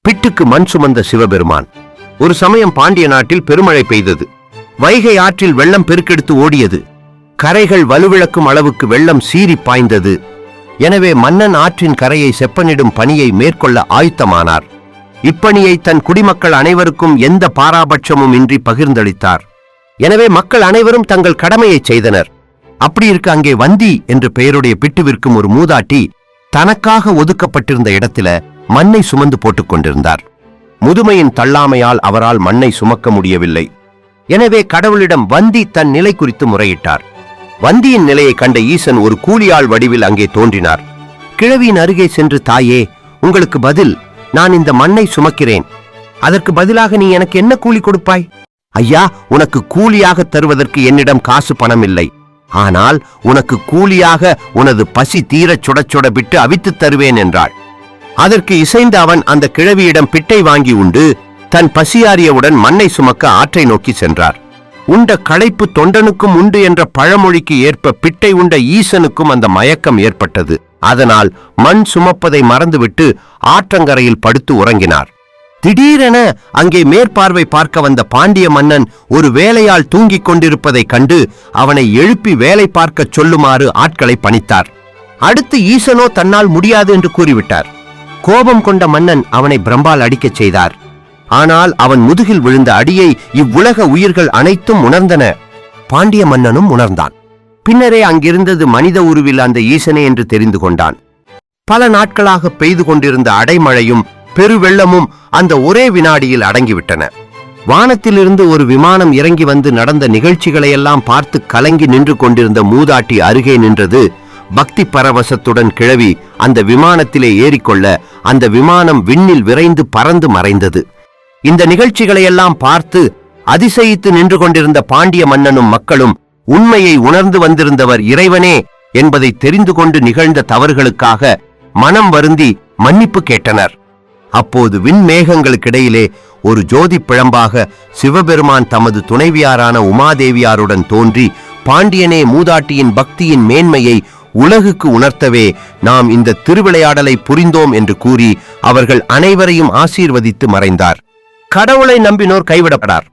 பிட்டுக்கு மண் சுமந்த சிவபெருமான். ஒரு சமயம் பாண்டிய நாட்டில் பெருமழை பெய்தது. வைகை ஆற்றில் வெள்ளம் பெருக்கெடுத்து ஓடியது. கரைகள் வலுவிழக்கும் அளவுக்கு வெள்ளம் சீறி பாய்ந்தது. எனவே மன்னன் ஆற்றின் கரையை செப்பனிடும் பணியை மேற்கொள்ள ஆயுத்தமானார். இப்பணியை தன் குடிமக்கள் அனைவருக்கும் எந்த பாராபட்சமும் இன்றி பகிர்ந்தளித்தார். எனவே மக்கள் அனைவரும் தங்கள் கடமையை செய்தனர். அப்படி இருக்க அங்கே வந்தி என்று பெயருடைய பிட்டுவிற்கும் ஒரு மூதாட்டி தனக்காக ஒதுக்கப்பட்டிருந்த இடத்தில மண்ணை சுமந்து போட்டுக் கொண்டிருந்தார். முதுமையின் தள்ளாமையால் அவரால் மண்ணை சுமக்க முடியவில்லை. எனவே கடவுளிடம் வந்தி தன் நிலை குறித்து முறையிட்டார். வந்தியின் நிலையை கண்ட ஈசன் ஒரு கூலியாள் வடிவில் அங்கே தோன்றினார். கிழவியின் அருகே சென்று, தாயே, உங்களுக்கு பதில், நான் இந்த மண்ணை சுமக்கிறேன். அதற்கு பதிலாக நீ எனக்கு என்ன கூலி கொடுப்பாய்? ஐயா, உனக்கு கூலியாக தருவதற்கு என்னிடம் காசு பணம் இல்லை. ஆனால் உனக்கு கூலியாக உனது பசி தீரச் சுடச் சுட விட்டு அவித்துத் தருவேன் என்றாள். அதற்கு இசைந்த அவன் அந்த கிழவியிடம் பிட்டை வாங்கி உண்டு தன் பசியாரியவுடன் மண்ணை சுமக்க ஆற்றை நோக்கி சென்றார். உண்ட களைப்பு தொண்டனுக்கும் உண்டு என்ற பழமொழிக்கு ஏற்ப பிட்டை உண்ட ஈசனுக்கும் அந்த மயக்கம் ஏற்பட்டது. அதனால் மண் சுமப்பதை மறந்துவிட்டு ஆற்றங்கரையில் படுத்து உறங்கினார். திடீரென அங்கே மேற்பார்வை பார்க்க வந்த பாண்டிய மன்னன் ஒரு வேலையால் தூங்கிக் கொண்டிருப்பதைக் கண்டு அவனை எழுப்பி வேலை பார்க்கச் சொல்லுமாறு ஆட்களை பணித்தார். அடுத்து ஈசனோ தன்னால் முடியாது என்று கூறிவிட்டார். கோபம் கொண்ட மன்னன் அவனை பிரம்பால் அடிக்கச் செய்தார். ஆனால் அவன் முதுகில் விழுந்த அடியை இவ்வுலக உயிர்கள் அனைத்தும் உணர்ந்தன. பாண்டிய மன்னனும் உணர்ந்தான். பின்னரே அங்கிருந்தது மனித உருவில் அந்த ஈசனே என்று தெரிந்து கொண்டான். பல நாட்களாக பெய்து கொண்டிருந்த அடைமழையும் பெருவெள்ளமும் அந்த ஒரே வினாடியில் அடங்கிவிட்டன. வானத்திலிருந்து ஒரு விமானம் இறங்கி வந்து நடந்த நிகழ்ச்சிகளையெல்லாம் பார்த்து கலங்கி நின்று கொண்டிருந்த மூதாட்டி அருகே நின்றது. பக்தி பரவசத்துடன் கிழவி அந்த விமானத்திலே ஏறிக்கொள்ள அந்த விமானம் விண்ணில் விரைந்து பறந்து மறைந்தது. இந்த நிகழ்ச்சிகளையெல்லாம் பார்த்து அதிசயித்து நின்று கொண்டிருந்த பாண்டிய மன்னனும் மக்களும் உண்மையை உணர்ந்து வந்திருந்தவர் இறைவனே என்பதை தெரிந்து கொண்டு நிகழ்ந்த தவறுகளுக்காக மனம் வருந்தி மன்னிப்பு கேட்டனர். அப்போது விண்மேகங்களுக்கிடையிலே ஒரு ஜோதி பிழம்பாக சிவபெருமான் தமது துணைவியாரான உமாதேவியாருடன் தோன்றி, பாண்டியனே, மூதாட்டியின் பக்தியின் மேன்மையை உலகுக்கு உணர்த்தவே நாம் இந்த திருவிளையாடலை புரிந்தோம் என்று கூறி அவர்கள் அனைவரையும் ஆசீர்வதித்து மறைந்தார். கடவுளை நம்பினோர் கைவிடப்படார்.